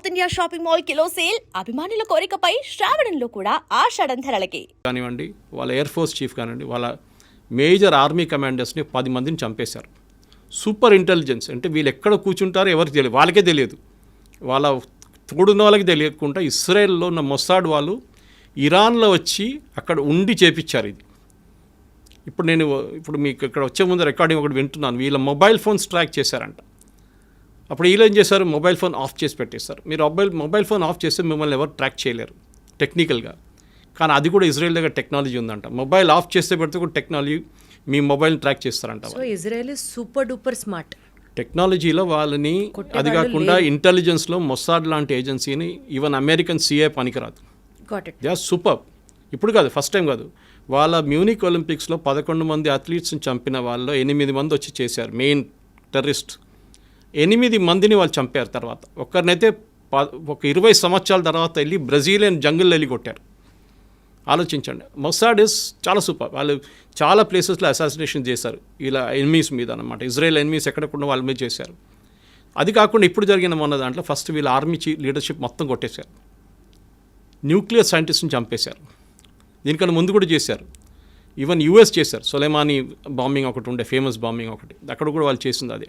South India shopping mall kilo sale అభిమానుల కోరికపై శ్రావణంలో కూడా ఆషాఢం ధరలకి కానివ్వండి, వాళ్ళ ఎయిర్ ఫోర్స్ చీఫ్ కానివ్వండి, వాళ్ళ మేజర్ ఆర్మీ కమాండర్స్ని 10 మందిని చంపేశారు. సూపర్ ఇంటెలిజెన్స్ అంటే వీళ్ళు ఎక్కడ కూర్చుంటారో ఎవరికి తెలియదు, వాళ్ళకే తెలియదు, వాళ్ళ తోడున్న వాళ్ళకి తెలియకుండా ఇస్రాయెల్లో ఉన్న మొసాడ్ వాళ్ళు ఇరాన్లో వచ్చి అక్కడ ఉండి చేపించారు. ఇది ఇప్పుడు మీకు ఇక్కడ వచ్చే ముందు రికార్డింగ్ ఒకటి వింటున్నాను. వీళ్ళ మొబైల్ ఫోన్స్ ట్రాక్ చేశారంట. అప్పుడు వీళ్ళు ఏం చేశారు, మొబైల్ ఫోన్ ఆఫ్ చేసి పెట్టేశారు. మీరు మొబైల్ ఫోన్ ఆఫ్ చేస్తే మిమ్మల్ని ఎవరు ట్రాక్ చేయలేరు టెక్నికల్గా. కానీ అది కూడా ఇజ్రాయెల్ దగ్గర టెక్నాలజీ ఉందంట. మొబైల్ ఆఫ్ చేస్తే పెడితే కూడా టెక్నాలజీ మీ మొబైల్ని ట్రాక్ చేస్తారంట. So Israel is super duper smart టెక్నాలజీలో వాళ్ళని. అది కాకుండా ఇంటెలిజెన్స్లో మొసాడ్ లాంటి ఏజెన్సీని ఈవెన్ అమెరికన్ సిఏ పనికిరాదు. They are super. ఇప్పుడు కాదు, ఫస్ట్ టైం కాదు. వాళ్ళ మ్యూనిక్ ఒలింపిక్స్లో 11 మంది అథ్లీట్స్ని చంపిన వాళ్ళు 8 మంది వచ్చి చేశారు. మెయిన్ టెర్రరిస్ట్ 8 మందిని వాళ్ళు చంపారు. తర్వాత ఒక్కరినైతే ఒక 20 సంవత్సరాల తర్వాత వెళ్ళి బ్రెజిలియన్ జంగిల్లో వెళ్ళి కొట్టారు. ఆలోచించండి, మొసాడ్ ఇస్ చాలా సూపర్. వాళ్ళు చాలా ప్లేసెస్లో అసాసినేషన్ చేశారు ఇలా ఎనిమీస్ మీద అనమాట. ఇజ్రాయెల్ ఎనిమీస్ ఎక్కడకుండా వాళ్ళ మీద చేశారు. అది కాకుండా ఇప్పుడు జరిగిన మొన్న దాంట్లో ఫస్ట్ వీళ్ళ ఆర్మీ లీడర్షిప్ మొత్తం కొట్టేశారు. న్యూక్లియర్ సైంటిస్ట్ని చంపేశారు. దీనికన్నా ముందు కూడా చేశారు. ఈవెన్ యూఎస్ చేశారు. సొలైమానీ బాంబింగ్ ఒకటి ఉండే, ఫేమస్ బాంబింగ్ ఒకటి, అక్కడ కూడా వాళ్ళు చేసింది అదే.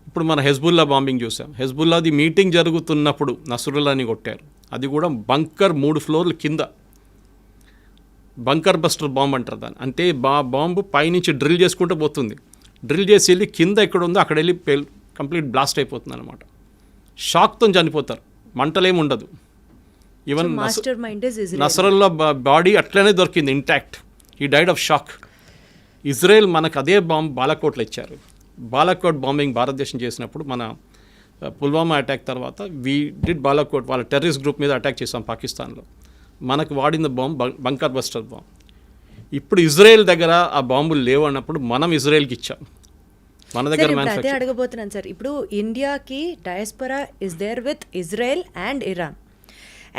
ఇప్పుడు మన హెజ్బుల్లా బాంబింగ్ చూసాం. హెజ్బుల్లాది మీటింగ్ జరుగుతున్నప్పుడు నస్రుల్లాని కొట్టారు. అది కూడా బంకర్ 3 ఫ్లోర్ల కింద. బంకర్ బస్టర్ బాంబ్ అంటారు దాన్ని. అంటే బాంబు పైనుంచి డ్రిల్ చేసుకుంటూ పోతుంది. డ్రిల్ చేసి వెళ్ళి కింద ఎక్కడ ఉందో అక్కడ వెళ్ళి కంప్లీట్ బ్లాస్ట్ అయిపోతుంది అనమాట. షాక్తో చనిపోతారు, మంటలేమి ఉండదు. ఈవెన్ నసరల్లా బాడీ అట్లనే దొరికింది ఇంటాక్ట్. ఈ డైడ్ ఆఫ్ షాక్. ఇజ్రాయెల్ మనకు అదే బాంబ్ బాలాకోట్లో ఇచ్చారు. బాలాకోట్ బాంబింగ్ భారతదేశం చేసినప్పుడు మన పుల్వామా అటాక్ తర్వాత వీ డిడ్ బాలాకోట్. వాళ్ళ టెర్రరిస్ట్ గ్రూప్ మీద అటాక్ చేసాం పాకిస్తాన్లో. మనకు వాడిన బాంబ్ బంకర్ బస్టర్ బాంబ్. ఇప్పుడు ఇజ్రాయెల్ దగ్గర ఆ బాంబులు లేవు అన్నప్పుడు మనం ఇజ్రాయెల్కి ఇచ్చాం. మన దగ్గర అదే అడగబోతున్నాను సార్. ఇప్పుడు ఇండియాకి diaspora is there with Israel and Iran.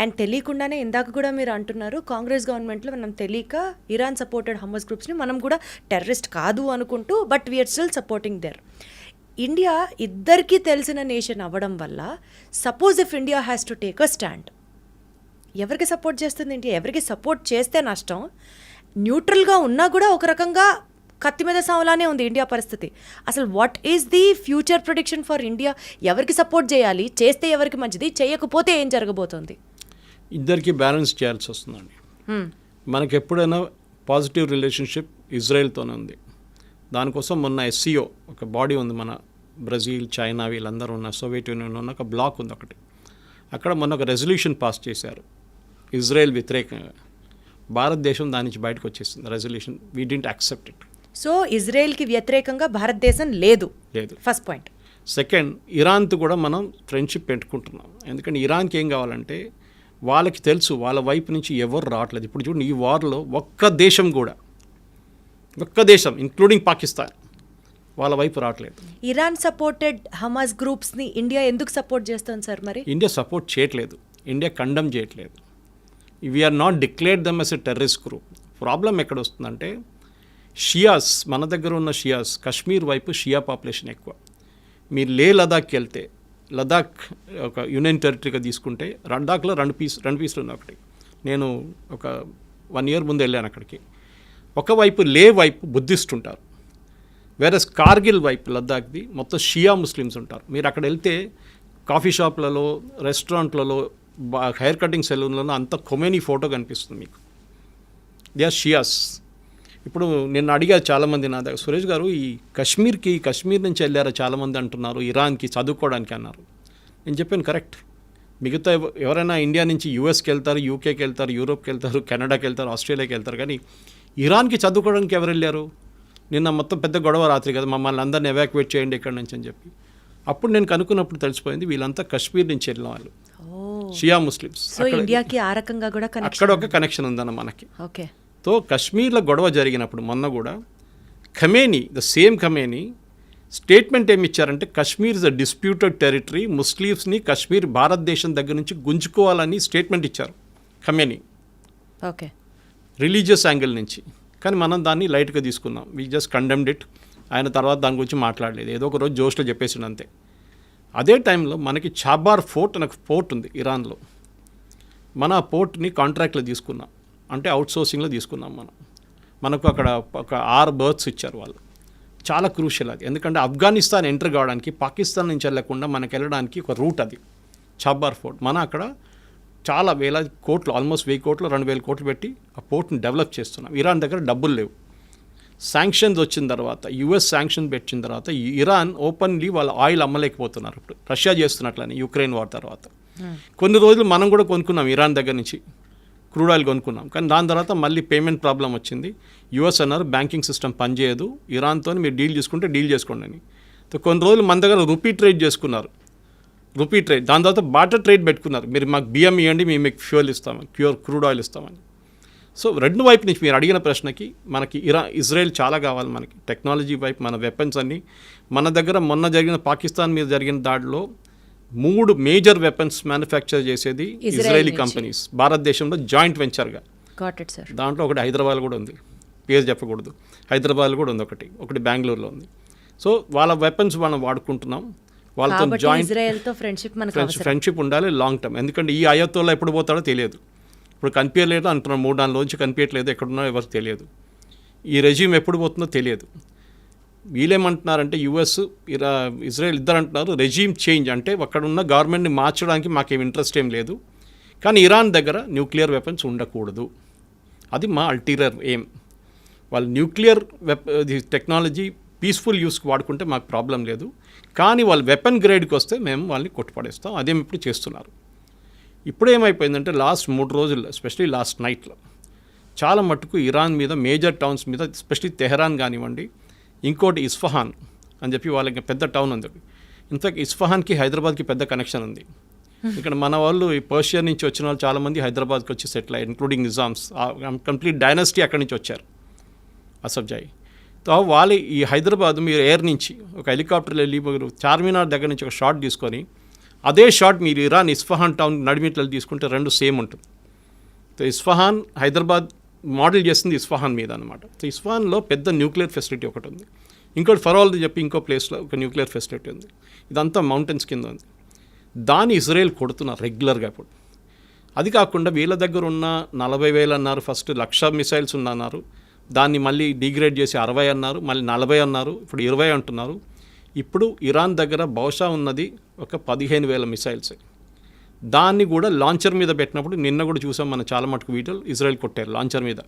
And తెలియకుండానే ఇందాక కూడా మీరు అంటున్నారు, కాంగ్రెస్ గవర్నమెంట్లో మనం తెలియక ఇరాన్ సపోర్టెడ్ హమాస్ గ్రూప్స్ని మనం కూడా టెర్రరిస్ట్ కాదు అనుకుంటూ, but we're still supporting there. India ఇద్దరికీ తెలిసిన నేషన్ అవ్వడం వల్ల suppose if India has to take a stand, ఎవరికి సపోర్ట్ చేస్తుంది ఇండియా? ఎవరికి సపోర్ట్ చేస్తే నష్టం? న్యూట్రల్గా ఉన్నా కూడా ఒక రకంగా కత్తి మీద సావలానే ఉంది ఇండియా పరిస్థితి. అసలు what is the future prediction for India? ఎవరికి సపోర్ట్ చేయాలి? చేస్తే ఎవరికి మంచిది? చేయకపోతే ఏం జరగబోతోంది? ఇద్దరికి బ్యాలెన్స్ చేయాల్సి వస్తుందండి. మనకి ఎప్పుడైనా పాజిటివ్ రిలేషన్షిప్ ఇజ్రాయెల్తోనే ఉంది. దానికోసం మొన్న SCO ఒక బాడీ ఉంది, మన బ్రెజిల్, చైనా వీళ్ళందరూ ఉన్న సోవియట్ యూనియన్ ఉన్న ఒక బ్లాక్ ఉంది ఒకటి. అక్కడ మొన్న ఒక రెజల్యూషన్ పాస్ చేశారు ఇజ్రాయెల్ వ్యతిరేకంగా. భారతదేశం దాని నుంచి బయటకు వచ్చేసింది resolution. We didn't accept it. So ఇజ్రాయెల్కి వ్యతిరేకంగా భారతదేశం లేదు. First point. సెకండ్, ఇరాన్తో కూడా మనం ఫ్రెండ్షిప్ పెట్టుకుంటున్నాం. ఎందుకంటే ఇరాన్కి ఏం కావాలంటే వాళ్ళకి తెలుసు వాళ్ళ వైపు నుంచి ఎవరు రావట్లేదు. ఇప్పుడు చూడండి, ఈ వార్లో ఒక్క దేశం ఇంక్లూడింగ్ పాకిస్తాన్ వాళ్ళ వైపు రావట్లేదు. ఇరాన్ సపోర్టెడ్ హమాస్ గ్రూప్స్ని ఇండియా ఎందుకు సపోర్ట్ చేస్తుంది సార్? మరి ఇండియా సపోర్ట్ చేయట్లేదు, ఇండియా కండమ్ చేయట్లేదు. We're not declared them as a terrorist group. Problem ఎక్కడ వస్తుందంటే షియాస్, మన దగ్గర ఉన్న షియాస్, కశ్మీర్ వైపు షియా పాపులేషన్ ఎక్కువ. మీరు లదాఖ్కి వెళ్తే, లదాఖ్ ఒక యూనియన్ టెరిటరీగా తీసుకుంటే లదాఖ్లో రెండు పీసులు ఉన్నాయి. ఒకటి నేను ఒక 1 year ముందు వెళ్ళాను అక్కడికి. ఒకవైపు వైపు బుద్ధిస్ట్ ఉంటారు, వేరే కార్గిల్ వైపు లద్దాఖ్ది మొత్తం షియా ముస్లిమ్స్ ఉంటారు. మీరు అక్కడ వెళ్తే కాఫీ షాప్లలో, రెస్టారెంట్లలో, హెయిర్ కటింగ్ సెలూన్లలో అంత ఖొమేనీ ఫోటో కనిపిస్తుంది మీకు. They are Shias. ఇప్పుడు నేను అడిగా చాలామంది నా దగ్గర, సురేష్ గారు ఈ కశ్మీర్ నుంచి వెళ్ళారా చాలామంది అంటున్నారు, ఇరాన్కి చదువుకోవడానికి అన్నారు. నేను చెప్పాను కరెక్ట్. మిగతా ఎవరైనా ఇండియా నుంచి యూఎస్కి వెళ్తారు, యూకేకి వెళ్తారు, యూరోప్కి వెళ్తారు, కెనడాకి వెళ్తారు, ఆస్ట్రేలియాకి వెళ్తారు, కానీ ఇరాన్కి చదువుకోవడానికి ఎవరు వెళ్ళారు? నిన్న మొత్తం పెద్ద గొడవ రాత్రి కదా, మమ్మల్ని అందరిని ఎవాక్యువేట్ చేయండి ఇక్కడి నుంచి అని చెప్పి. అప్పుడు నేను కనుక్కున్నప్పుడు తెలిసిపోయింది వీళ్ళంతా కశ్మీర్ నుంచి వెళ్ళిన వాళ్ళు, షియా ముస్లిమ్స్. ఇండియాకి ఆ రకంగా కూడా అక్కడ ఒక కనెక్షన్ ఉందన్న మనకి. ఓకే. తో కశ్మీర్లో గొడవ జరిగినప్పుడు మొన్న కూడా Khamenei, the same Khamenei statement ఏమి ఇచ్చారంటే Kashmir is a disputed territory, ముస్లిమ్స్ని కశ్మీర్ భారతదేశం దగ్గర నుంచి గుంజుకోవాలని స్టేట్మెంట్ ఇచ్చారు ఖమేనీ. ఓకే. రిలీజియస్ యాంగిల్ నుంచి. కానీ మనం దాన్ని లైట్గా తీసుకున్నాం. We just condemned it. ఆయన తర్వాత దాని గురించి మాట్లాడలేదు, ఏదో ఒక రోజు జోష్లో చెప్పేసిండు అంతే. అదే టైంలో మనకి చాబార్ ఫోర్ట్ అనే పోర్ట్ ఉంది ఇరాన్లో. మన ఆ పోర్ట్ని కాంట్రాక్ట్లో తీసుకున్నాం, అంటే అవుట్సోర్సింగ్లో తీసుకున్నాం మనకు అక్కడ ఒక 6 బర్త్స్ ఇచ్చారు వాళ్ళు. చాలా క్రూషియల్ అది, ఎందుకంటే ఆఫ్ఘనిస్తాన్ ఎంటర్ కావడానికి పాకిస్తాన్ నుంచి వెళ్ళకుండా మనకు వెళ్ళడానికి ఒక రూట్ అది చాబార్ ఫోర్ట్. మన అక్కడ చాలా వేల కోట్లు, ఆల్మోస్ట్ 1000 కోట్లు 2000 కోట్లు పెట్టి ఆ పోర్ట్ని డెవలప్ చేస్తున్నాం. ఇరాన్ దగ్గర డబ్బులు లేవు. శాంక్షన్స్ వచ్చిన తర్వాత, యుఎస్ శాంక్షన్ పెట్టిన తర్వాత ఇరాన్ ఓపెన్లీ వాళ్ళ ఆయిల్ అమ్మలేకపోతున్నారు. ఇప్పుడు రష్యా చేస్తున్నట్లని యుక్రెయిన్ వార్ తర్వాత కొన్ని రోజులు మనం కూడా కొనుక్కున్నాం ఇరాన్ దగ్గర నుంచి క్రూడ్ ఆయిల్ కొనుక్కున్నాం. కానీ దాని తర్వాత మళ్ళీ పేమెంట్ ప్రాబ్లం వచ్చింది. యుఎస్ అన్నారు బ్యాంకింగ్ సిస్టమ్ పనిచేయదు, ఇరాన్తో మీరు డీల్ చేసుకుంటే డీల్ చేసుకోండి అని. కొన్ని రోజులు మన దగ్గర రూపీ ట్రేడ్ చేసుకున్నారు, రూపీ ట్రేడ్. దాని తర్వాత బాటర్ ట్రేడ్ పెట్టుకున్నారు, మీరు మాకు బియ్యం ఇవ్వండి మేము మీకు ఫ్యూయల్ ఇస్తామని, క్రూడ్ ఆయిల్ ఇస్తామని. సో రెండు వైపు నుంచి మీరు అడిగిన ప్రశ్నకి మనకి ఇజ్రాయెల్ చాలా కావాలి మనకి. టెక్నాలజీ వైపు మన వెపన్స్ అన్నీ మన దగ్గర. మొన్న జరిగిన పాకిస్తాన్ మీద జరిగిన దాడిలో 3 మేజర్ వెపన్స్ మ్యానుఫ్యాక్చర్ చేసేది ఇజ్రాయలీ కంపెనీస్, భారతదేశంలో జాయింట్ వెంచర్గా. దాంట్లో ఒకటి హైదరాబాద్ కూడా ఉంది, పేరు చెప్పకూడదు, హైదరాబాద్ కూడా ఉంది ఒకటి బెంగళూరులో ఉంది. సో వాళ్ళ వెపన్స్ మనం వాడుకుంటున్నాం, వాళ్ళతో జాయింట్ ఫ్రెండ్షిప్ ఉండాలి లాంగ్ టర్మ్. ఎందుకంటే ఈ అయోత్తోలో ఎప్పుడు పోతాడో తెలియదు, ఇప్పుడు కనిపించలేదు అంటున్నాం, 3 రోజు కనిపించట్లేదు, ఎక్కడున్నారో ఎవరికి తెలియదు, ఈ రెజ్యూమ్ ఎప్పుడు పోతుందో తెలియదు. వీళ్ళేమంటున్నారంటే యుఎస్ ఇజ్రాయెల్ ఇద్దరు అంటున్నారు రెజ్యూమ్ చేంజ్, అంటే అక్కడ ఉన్న గవర్నమెంట్ని మార్చడానికి మాకేం ఇంట్రెస్ట్ ఏం లేదు, కానీ ఇరాన్ దగ్గర న్యూక్లియర్ వెపన్స్ ఉండకూడదు, అది మా అల్టీరియర్ ఎయిమ్. వాళ్ళు న్యూక్లియర్ టెక్నాలజీ పీస్ఫుల్ యూస్కి వాడుకుంటే మాకు ప్రాబ్లం లేదు, కానీ వాళ్ళు వెపన్ గ్రేడ్కి వస్తే మేము వాళ్ళని కొట్టుపడేస్తాం. అదేమి ఇప్పుడు చేస్తున్నారు. ఇప్పుడు ఏమైపోయిందంటే లాస్ట్ 3 రోజుల్లో, ఎస్పెషలీ లాస్ట్ నైట్లో చాలా మట్టుకు ఇరాన్ మీద మేజర్ టౌన్స్ మీద, ఎస్పెషలీ తెహరాన్ కానివ్వండి, ఇంకోటి ఇస్ఫహాన్ అని చెప్పి వాళ్ళకి పెద్ద టౌన్ ఉంది. ఇంతకు ఇస్ఫహాన్కి హైదరాబాద్కి పెద్ద కనెక్షన్ ఉంది. ఇక్కడ మన వాళ్ళు ఈ పర్షియా నుంచి వచ్చిన వాళ్ళు చాలామంది హైదరాబాద్కి వచ్చి సెటిల్ అయ్యారు, ఇంక్లూడింగ్ నిజామ్స్, కంప్లీట్ డైనస్టీ అక్కడి నుంచి వచ్చారు, అసఫ్జాయి. సో వాళ్ళు ఈ హైదరాబాద్ మీరు ఎయిర్ నుంచి ఒక హెలికాప్టర్లో వెళ్ళి మీరు చార్మినార్ దగ్గర నుంచి ఒక షాట్ తీసుకొని అదే షాట్ మీరు ఇరాన్ ఇస్ఫహాన్ టౌన్ నడిమిట్లలో తీసుకుంటే 2 సేమ్ ఉంటుంది. సో ఇస్ఫహాన్ హైదరాబాద్ మోడల్ చేస్తుంది ఇస్ఫహాన్ మీద అనమాట. సో ఇస్ఫహాన్లో పెద్ద న్యూక్లియర్ ఫెసిలిటీ ఒకటి ఉంది, ఇంకోటి ఫరోల్ది చెప్పి ఇంకో ప్లేస్లో ఒక న్యూక్లియర్ ఫెసిలిటీ ఉంది. ఇదంతా మౌంటైన్స్ కింద ఉంది. దాన్ని ఇజ్రాయెల్ కొడుతున్నారు రెగ్యులర్గా. ఇప్పుడు అది కాకుండా వీళ్ళ దగ్గర ఉన్న 40,000 అన్నారు, ఫస్ట్ 1,00,000 మిసైల్స్ ఉన్నారు, దాన్ని మళ్ళీ డిగ్రేడ్ చేసి 60 అన్నారు, మళ్ళీ 40 అన్నారు, ఇప్పుడు 20 అంటున్నారు. ఇప్పుడు ఇరాన్ దగ్గర బహుశా ఉన్నది ఒక 15,000 మిసైల్స్. దాన్ని కూడా లాంచర్ మీద పెట్టినప్పుడు నిన్న కూడా చూసాం మనం చాలా మటుకు వీడియోలు, ఇజ్రాయెల్ కొట్టారు లాంచర్ మీద.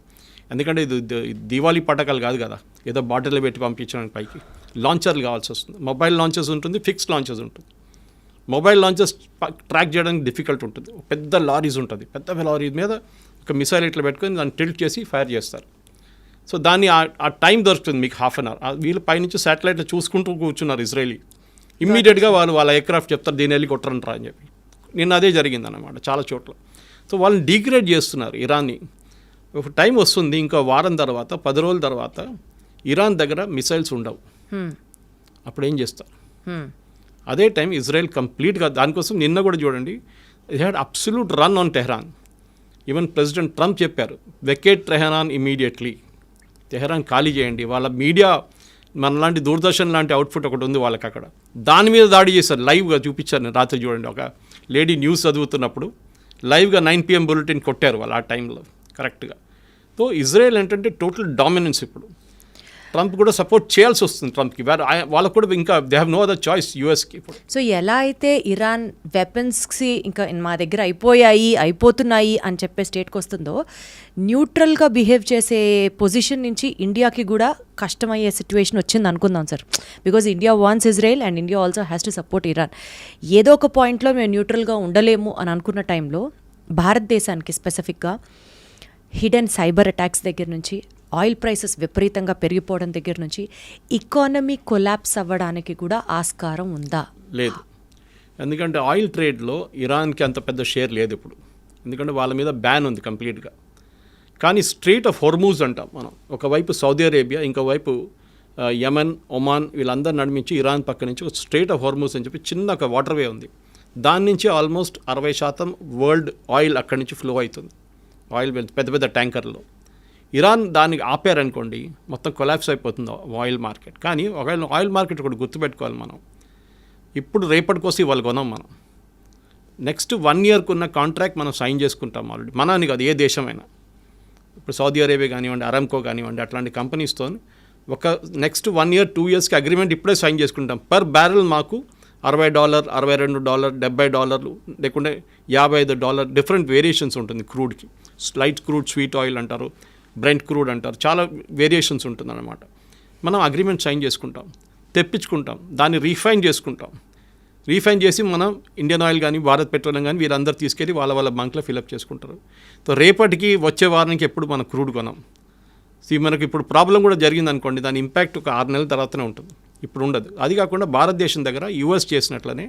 ఎందుకంటే ఇది దివాళీ పటాకాలు కాదు కదా, ఏదో బాటిల్లో పెట్టి పంపించడానికి పైకి లాంచర్లు కావాల్సి వస్తుంది. మొబైల్ లాంచర్స్ ఉంటుంది, ఫిక్స్డ్ లాంచర్స్ ఉంటుంది. మొబైల్ లాంచర్స్ ట్రాక్ చేయడానికి డిఫికల్ట్ ఉంటుంది. పెద్ద లారీస్ ఉంటుంది, పెద్ద లారీ మీద ఒక మిసైల్ ఇట్లా పెట్టుకొని దాన్ని టిల్ట్ చేసి ఫైర్ చేస్తారు. సో దాన్ని ఆ టైం దొరుకుతుంది మీకు ½ అన్ అవర్. వీళ్ళు పైనుంచి శాటిలైట్లో చూసుకుంటూ కూర్చున్నారు ఇజ్రాయలీ. ఇమ్మీడియట్గా వాళ్ళ ఎయిర్క్రాఫ్ట్ చెప్తారు దీన్ని వెళ్ళి కొట్టరంటారా అని చెప్పి. నిన్న అదే జరిగిందన్నమాట చాలా చోట్ల. సో వాళ్ళని డిగ్రేడ్ చేస్తున్నారు ఇరాన్ని. ఒక టైం వస్తుంది, ఇంకో వారం తర్వాత 10 రోజుల తర్వాత ఇరాన్ దగ్గర మిసైల్స్ ఉండవు. అప్పుడు ఏం చేస్తారు? అదే టైం ఇజ్రాయెల్ కంప్లీట్గా దానికోసం నిన్న కూడా చూడండి, it had absolute run on Tehran. Even president Trump చెప్పారు వెకేట్ టెహరాన్ ఇమీడియట్లీ, టెహరాన్ ఖాళీ చేయండి. వాళ్ళ మీడియా మనలాంటి దూరదర్శన్ లాంటి అవుట్ఫుట్ ఒకటి ఉంది వాళ్ళకి, అక్కడ దాని మీద దాడి చేశారు. లైవ్గా చూపించారు నేను రాత్రి చూడండి, ఒక లేడీ న్యూస్ చదువుతున్నప్పుడు లైవ్గా 9 PM బులెటిన్ కొట్టారు వాళ్ళు ఆ టైంలో కరెక్ట్గా. సో ఇజ్రాయెల్ ఏంటంటే టోటల్ డామినెన్స్. ఇప్పుడు ట్రంప్ కూడా సపోర్ట్ చేయాల్సి వస్తుంది ట్రంప్కి, వాళ్ళకు కూడా ఇంకా they have no other choice యూఎస్కి ఇప్పుడు. సో ఎలా అయితే ఇరాన్ వెపన్స్కి ఇంకా మా దగ్గర అయిపోతున్నాయి అని చెప్పే స్టేట్కి వస్తుందో, న్యూట్రల్గా బిహేవ్ చేసే పొజిషన్ నుంచి ఇండియాకి కూడా కష్టమయ్యే సిచ్యువేషన్ వచ్చింది అనుకుందాం sir. Because India wants Israel and India also has to support Iran. ఏదో ఒక పాయింట్లో మేము న్యూట్రల్గా ఉండలేము అని అనుకున్న టైంలో భారతదేశానికి స్పెసిఫిక్గా హిడెన్ సైబర్ అటాక్స్ దగ్గర నుంచి, ఆయిల్ ప్రైసెస్ విపరీతంగా పెరిగిపోవడం దగ్గర నుంచి ఎకానమీ కొలాప్స్ అవ్వడానికి కూడా ఆస్కారం ఉందా? లేదు, ఎందుకంటే ఆయిల్ ట్రేడ్లో ఇరాన్కి అంత పెద్ద షేర్ లేదు ఇప్పుడు, ఎందుకంటే వాళ్ళ మీద బ్యాన్ ఉంది కంప్లీట్గా. కానీ స్ట్రెయిట్ ఆఫ్ హోర్మూజ్ అంటాం మనం, ఒకవైపు సౌదీ అరేబియా, ఇంకోవైపు యమన్, ఒమాన్, వీళ్ళందరూ నడిమించి ఇరాన్ పక్క నుంచి ఒక స్ట్రెయిట్ ఆఫ్ హోర్మూజ్ అని చెప్పి చిన్న ఒక వాటర్వే ఉంది. దాని నుంచి ఆల్మోస్ట్ 60% వరల్డ్ ఆయిల్ అక్కడి నుంచి ఫ్లో అవుతుంది. ఆయిల్ పెద్ద పెద్ద ట్యాంకర్లో. ఇరాన్ దానికి ఆపారనుకోండి మొత్తం కొలాప్స్ అయిపోతుంది ఆయిల్ మార్కెట్. కానీ ఒకవేళ ఆయిల్ మార్కెట్ ఒకటి గుర్తుపెట్టుకోవాలి మనం, ఇప్పుడు రేపటి కోసం ఇవాళ కొనాం మనం. నెక్స్ట్ 1 yearకు ఉన్న కాంట్రాక్ట్ మనం సైన్ చేసుకుంటాం ఆల్రెడీ. మన అని కాదు, ఏ దేశమైనా. ఇప్పుడు సౌదీ అరేబియా కానివ్వండి, అరామ్కో కానివ్వండి, అట్లాంటి కంపెనీస్తో ఒక నెక్స్ట్ 1 year 2 yearsకి అగ్రిమెంట్ ఇప్పుడే సైన్ చేసుకుంటాం. పర్ బ్యారెల్ మాకు $60, $62, $70 లేకుంటే $55 డిఫరెంట్ వేరియేషన్స్ ఉంటుంది క్రూడ్కి. లైట్ క్రూడ్, స్వీట్ ఆయిల్ అంటారు, బ్రెంట్ క్రూడ్ అంటారు, చాలా వేరియేషన్స్ ఉంటుందన్నమాట. మనం అగ్రిమెంట్ సైన్ చేసుకుంటాం, తెప్పించుకుంటాం, దాన్ని రీఫైన్ చేసుకుంటాం. రీఫైన్ చేసి మనం ఇండియన్ ఆయిల్ కానీ, భారత్ పెట్రోలియం కానీ వీరందరూ తీసుకెళ్ళి వాళ్ళ బంక్లో ఫిలప్ చేసుకుంటారు. సో రేపటికి వచ్చే వారానికి ఎప్పుడు మనం క్రూడ్ కొనాం. మనకి ఇప్పుడు ప్రాబ్లం కూడా జరిగింది అనుకోండి, దాని ఇంపాక్ట్ ఒక 6 నెలల తర్వాతనే ఉంటుంది, ఇప్పుడు ఉండదు. అది కాకుండా భారతదేశం దగ్గర యూఎస్ చేసినట్లనే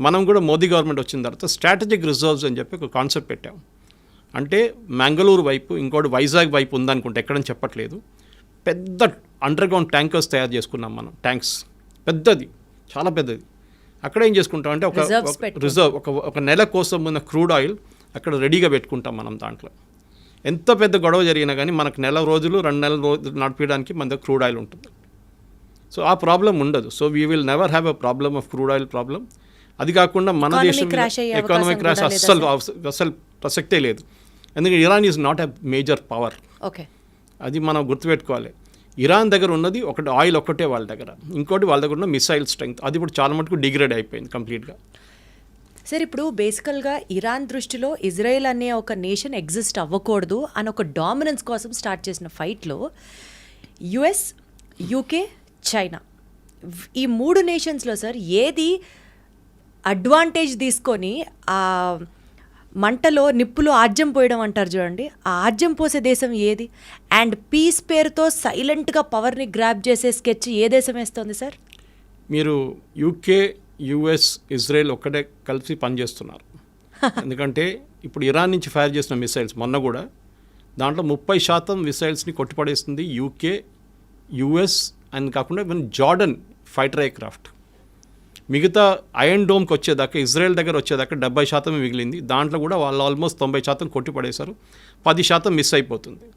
మనం కూడా మోదీ గవర్నమెంట్ వచ్చిన తర్వాత స్ట్రాటజిక్ రిజర్వ్స్ అని చెప్పి ఒక కాన్సెప్ట్ పెట్టాం. అంటే మంగళూరు వైపు, ఇంకోటి వైజాగ్ వైపు ఉందనుకుంటే, ఎక్కడని చెప్పట్లేదు, పెద్ద అండర్ గ్రౌండ్ ట్యాంకర్స్ తయారు చేసుకున్నాం మనం. ట్యాంక్స్ పెద్దది, చాలా పెద్దది. అక్కడ ఏం చేసుకుంటాం అంటే ఒక రిజర్వ్, ఒక నెల కోసం ఉన్న క్రూడ్ ఆయిల్ అక్కడ రెడీగా పెట్టుకుంటాం మనం. దాంట్లో ఎంత పెద్ద గొడవ జరిగినా కానీ మనకు 2 నెలల రోజులు నడిపించడానికి మన దగ్గర క్రూడ్ ఆయిల్ ఉంటుంది. సో ఆ ప్రాబ్లం ఉండదు. So we will never have a problem of crude oil problem. అది కాకుండా మన దేశం ఎకానమిక్ క్రాష్ అస్సలు ప్రసక్తే లేదు. ఎందుకంటే Iran is not a major power. Okay, అది మనం గుర్తుపెట్టుకోవాలి. ఇరాన్ దగ్గర ఉన్నది ఒకటి ఆయిల్ ఒక్కటే వాళ్ళ దగ్గర, ఇంకోటి వాళ్ళ దగ్గర ఉన్న మిసైల్ స్ట్రెంగ్త్, అది ఇప్పుడు చాలా మటుకు డిగ్రేడ్ అయిపోయింది కంప్లీట్గా. సార్ ఇప్పుడు బేసికల్గా ఇరాన్ దృష్టిలో ఇజ్రాయెల్ అనే ఒక నేషన్ ఎగ్జిస్ట్ అవ్వకూడదు అని ఒక డామినెన్స్ కోసం స్టార్ట్ చేసిన ఫైట్లో యుఎస్, యూకే, చైనా, ఈ 3 నేషన్స్లో సార్ ఏది అడ్వాంటేజ్ తీసుకొని ఆ మంటలో నిప్పులో ఆజ్యం పోయడం అంటారు చూడండి, ఆ ఆజ్యం పోసే దేశం ఏది? అండ్ పీస్ పేరుతో సైలెంట్గా పవర్ని గ్రాప్ చేసే స్కెచ్ ఏ దేశం వేస్తుంది సార్? మీరు యూకే, యుఎస్, ఇజ్రాయెల్ ఒక్కటే కలిసి పనిచేస్తున్నారు. ఎందుకంటే ఇప్పుడు ఇరాన్ నుంచి ఫైర్ చేసిన మిసైల్స్ మొన్న కూడా దాంట్లో 30% మిసైల్స్ని కొట్టిపడేస్తుంది యూకే, యుఎస్ అని కాకుండా ఈవెన్ జార్డన్ ఫైటర్ ఎయిర్క్రాఫ్ట్. మిగతా ఐరన్ డోమ్కి వచ్చేదాకా, ఇజ్రాయెల్ దగ్గర వచ్చేదాకా 70% మిగిలింది. దాంట్లో కూడా వాళ్ళు ఆల్మోస్ట్ 90% కొట్టిపడేశారు, 10% మిస్ అయిపోతుంది.